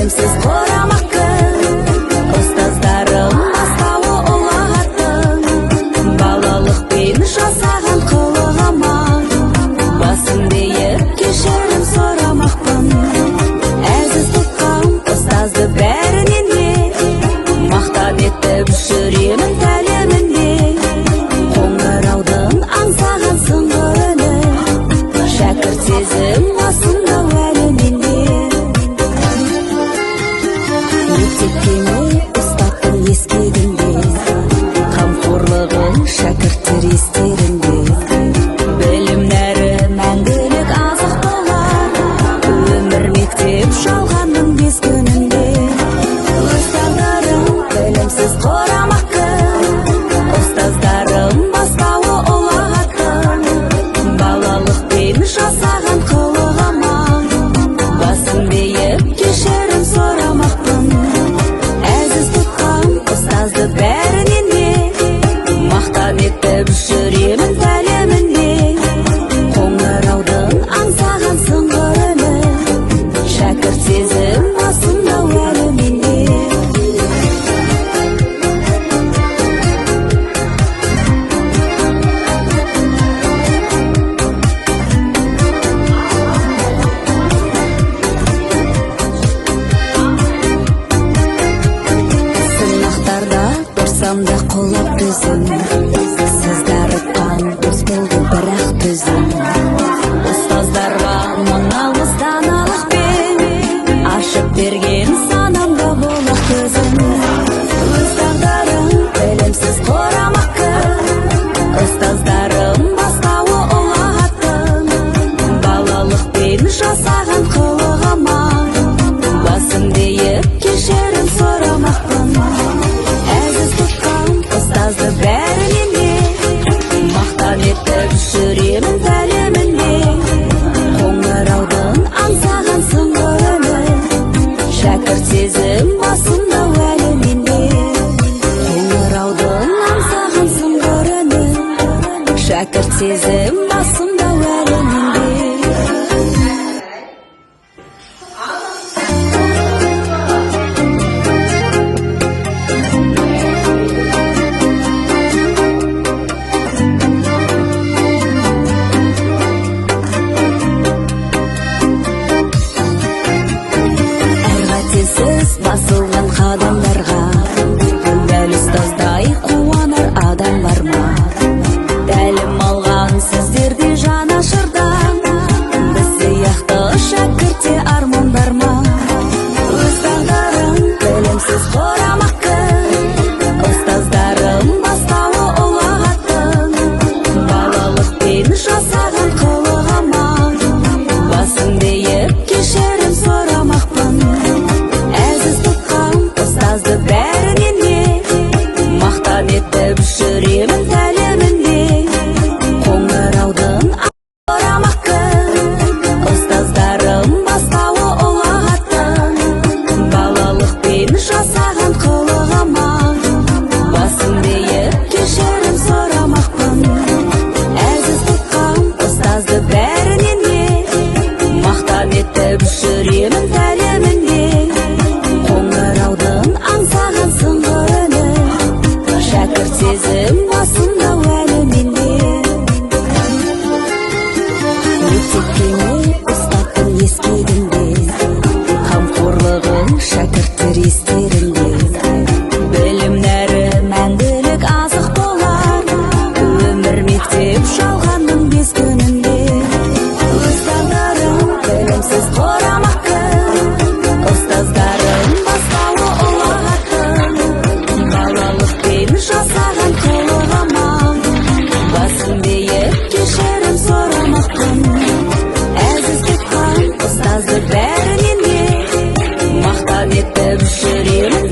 білімсіз қорамақпын. Ұстаздарым бастауы ұлағаттың, балалықпен жасаған қылығыма басымды иіп кешірім сұрамақпын. Әзіз тұтқан ұстазды бәрінен де мақтан етіп жүремін тәлімінде. Қоңыраудың аңсаған сыңғырыны шәкірт сезім осынау әлемінде. Мектепкеме ұстаптың ескегінде, қамқорлығын шәкірттер естерінде. Білім нәрі мәңгілік азық болар, өмір мектеп жалғанның бес күнінде. Ұстаздарым білімсіз қорамақпын, ұстаздарым бастауы ұлағаттың, балалықпен жасаған қылығыма басымды иіп кешірім сұрамақпын. Әзіз тұтқан ұстазды бәрінен де мақтан етіп жүремін тәлімінде. Қоңыраудың аңсаған сыңғырыны шәкірт сезім осынау әлемінде. Сынақтарда тұрсам да құлап түзім, сіз дарытқан дос болды бірақ түзім. Ұстаздарға мың алғыс даналықпен ашып берген санамда болық көзім. Ұстаздарым білімсіз қорамақпын, ұстаздарым бастауы ұлағаттың, балалықпен жасаған қылығыма басымды иіп кешірім сұрамақпын. Әзіз тұтқан ұстазды бәрінен де мақтан етіп жүремін тәлімінде. Қоңыраудың аңсаған сыңғырыны шәкірт сезім осынау әлемінде. Қоңыраудың аңсаған сыңғырыны шәкірт сезім осынау әлемінде. Әрқатесіз басылған қадамдарға дәл ұстаздай қуанар адам бар ма? Тәлім алған сіздерде жанашырдан біз сияқты шәкіртте арман бар ма? Ұстаздарым білімсіз қорамақпын, ұстаздарым бастауы ұлағаттың, балалықпен жасаған қылығыма басымды иіп кешірім сұрамақпын. Әзіз тұтқан ұстазды бәрінен де мақтан етіп жүремін тәлімінде. Қоңыраудың қорамақпын, ұстаздарым бастауы ұлағаттың, балалықпен жасаған қылығыма басымды иіп кешірім сұрамақпын. Әзіз тұтқан ұстазды бәрінен де мақтан етіп жүремін тәлімінде. Қоңыраудың аңсаған сыңғырыны шәкірт сезім осынау әлемінде. Мектепкеме ұстаптың ескегінде, қамқорлығын шәкірттер естерінде. Білім нәрі мәңгілік азық болар, өмір мектеп жалғанның бес күнінде. Ұстаздарым білімсіз қорамақпын, ұстаздарым бастауы ұлағаттың, балалықпен жасаған қылығыма басымды иіп кешірім сұрамақпын. Әзіз тұтқан ұстазды бәрінен де мақтан етіп жүремін